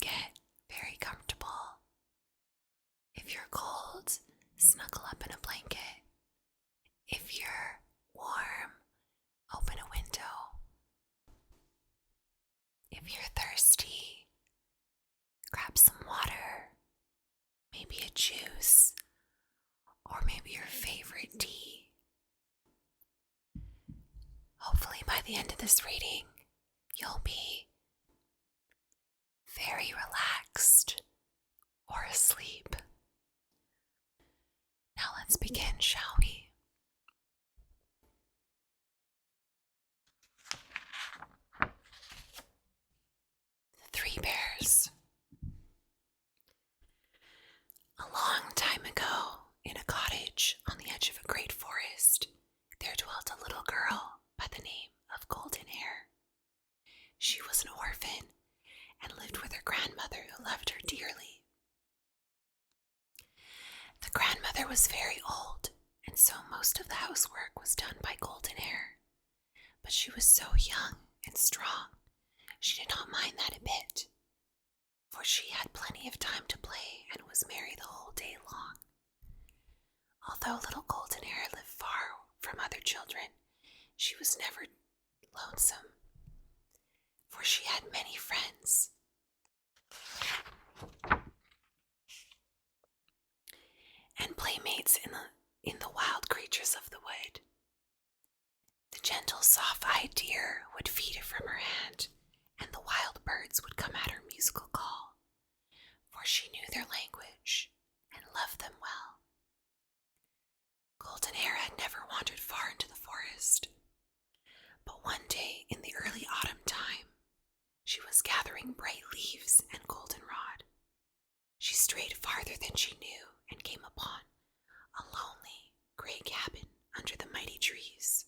get very comfortable. If you're cold, snuggle up in a blanket. If you're warm, open a window. If you're thirsty, grab some water, maybe a juice, or maybe your favorite tea. Hopefully by the end of this reading, you'll be very relaxed or asleep. Now let's begin, shall we? The Three Bears. A long time ago, in a cottage on the edge of a great forest, there dwelt a little girl by the name of Golden Hair. She was an orphan and lived with her grandmother, who loved her dearly. The grandmother was very old, and so most of the housework was done by Golden Hair. But she was so young and strong, she did not mind that a bit, for she had plenty of time to play and was merry the whole day long. Although little Golden Hair lived far from other children, she was never lonesome, for she had many friends. And playmates in the wild creatures of the wood. The gentle, soft-eyed deer would feed it from her hand, and the wild birds would come at her musical call, for she knew their language and loved them well. Golden Hair had never wandered far into the forest, but one day in the early autumn time, she was gathering bright leaves and goldenrod. She strayed farther than she knew and came upon a lonely gray cabin under the mighty trees.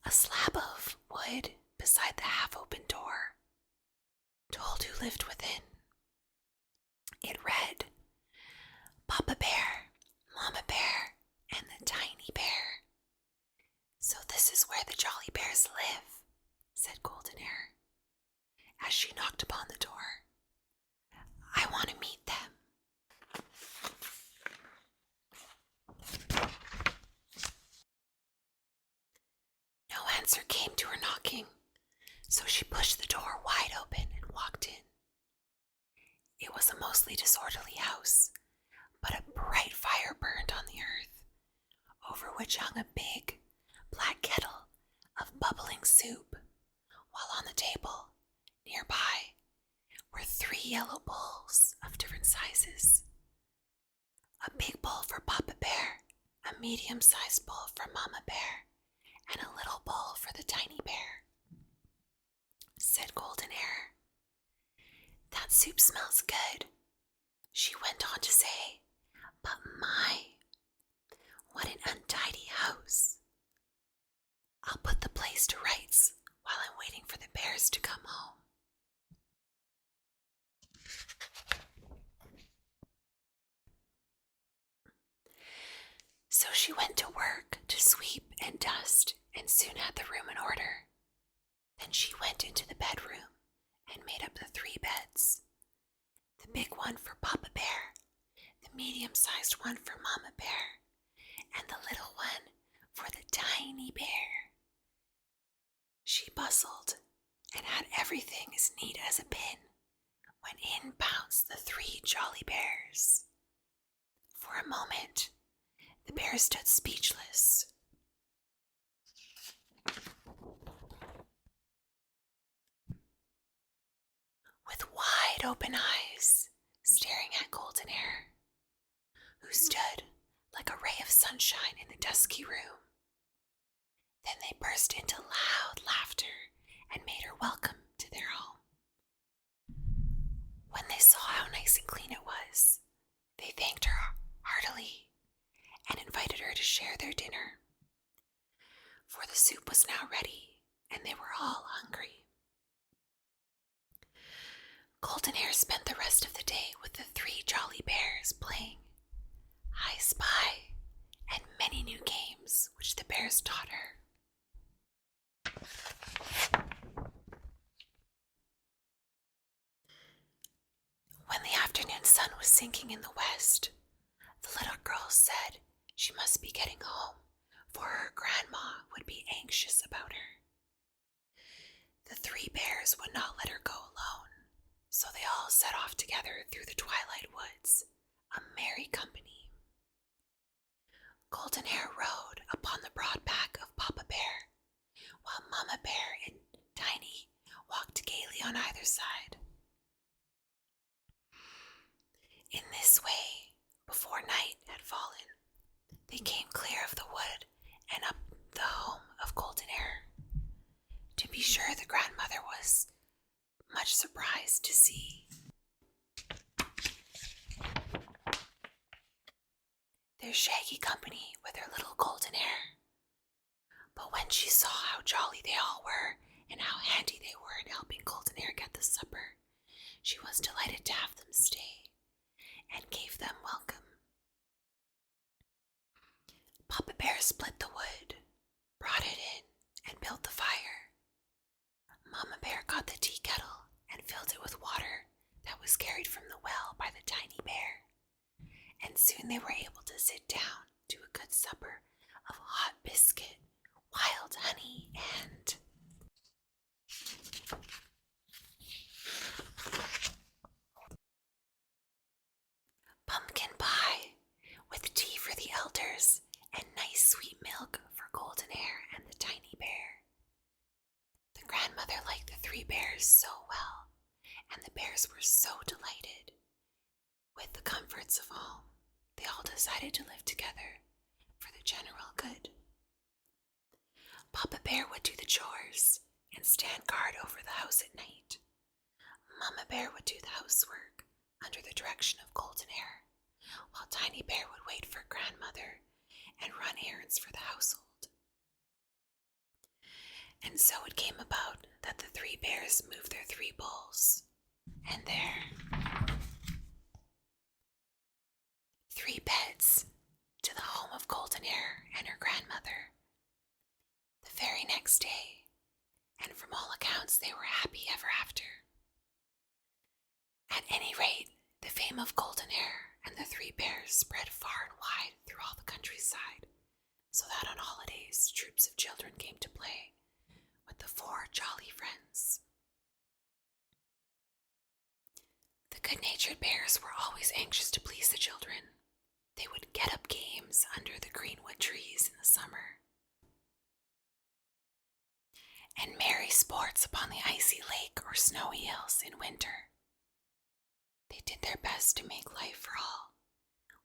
A slab of wood beside the half-open door told who lived within. It read, "Papa Bear, Mama Bear, and the Tiny Bear. So this is where the Jolly Bears live," said Golden Hair, as she knocked upon the door. "I want to meet them." No answer came to her knocking, so she pushed the door wide open and walked in. It was a mostly disorderly house, but a bright fire burned on the earth, over which hung a big, black kettle of bubbling soup, while on the table, nearby, were 3 yellow bowls of different sizes. A big bowl for Papa Bear, a medium-sized bowl for Mama Bear, and a little bowl for the Tiny Bear. Said Golden Hair, "That soup smells good." She went on to say, "But my, what an untidy house. I'll put the place to rights while I'm waiting for the bears to come home." So she went to work to sweep and dust and soon had the room in order. Then she went into the bedroom and made up the 3 beds. The big one for Papa Bear, the medium-sized one for Mama Bear, and the little one for the Tiny Bear. She bustled and had everything as neat as a pin when in bounced the 3 Jolly Bears. For a moment, the bears stood speechless. With wide open eyes, staring at Golden Hair, who stood like a ray of sunshine in the dusky room. Then they burst into loud laughter and made her welcome to their home. When they saw how nice and clean it was, they thanked her heartily and invited her to share their dinner, for the soup was now ready and they were all hungry. Golden Hair spent the rest of the day with the 3 Jolly Bears playing I Spy and many new games which the bears taught her. was sinking in the west. The little girl said she must be getting home, for her grandma would be anxious about her. The three bears would not let her go alone, so they all set off together through the twilight woods, a merry company. Golden Hair rode upon the broad back of Papa Bear, while Mama Bear and Tiny walked gaily on either side. In this way, before night had fallen, they came clear of the wood and up the home of Golden Hair. To be sure, the grandmother was much surprised to see their shaggy company with their little Golden Hair. But when she saw how jolly they all were and how handy they were in helping Golden Hair get the supper, she was delighted to have them stay and gave them welcome. Papa Bear split the wood, brought it in, and built the fire. Mama Bear got the tea kettle and filled it with water that was carried from the well by the tiny bear, and soon they were able to sit down to a good supper of hot biscuit, wild honey, and pumpkin pie, with tea for the elders and nice sweet milk for Golden Hair and the tiny bear. The grandmother liked the three bears so well, and the bears were so delighted with the comforts of home, they all decided to live together for the general good. Papa Bear would do the chores and stand guard over the house at night. Mama Bear would do the housework under the direction of Golden Hair, while Tiny Bear would wait for grandmother and run errands for the household. And so it came about that the three bears moved their three bowls and their three beds to the home of Golden Hair and her grandmother the very next day, and from all accounts they were happy ever after. At any rate, the fame of Golden Hair and the three bears spread far and wide through all the countryside, so that on holidays troops of children came to play with the four jolly friends. The good-natured bears were always anxious to please the children. They would get up games under the greenwood trees in the summer, and merry sports upon the icy lake or snowy hills in winter. They did their best to make life for all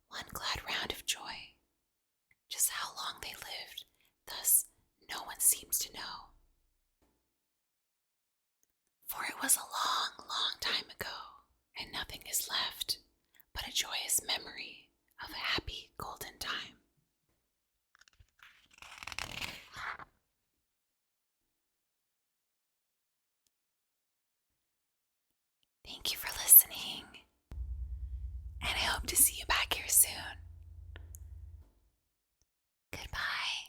one glad round of joy. Just how long they lived, thus no one seems to know. For it was a long, long time ago, and nothing is left but a joyous memory of a happy golden time. Thank you for listening, and I hope to see you back here soon. Goodbye.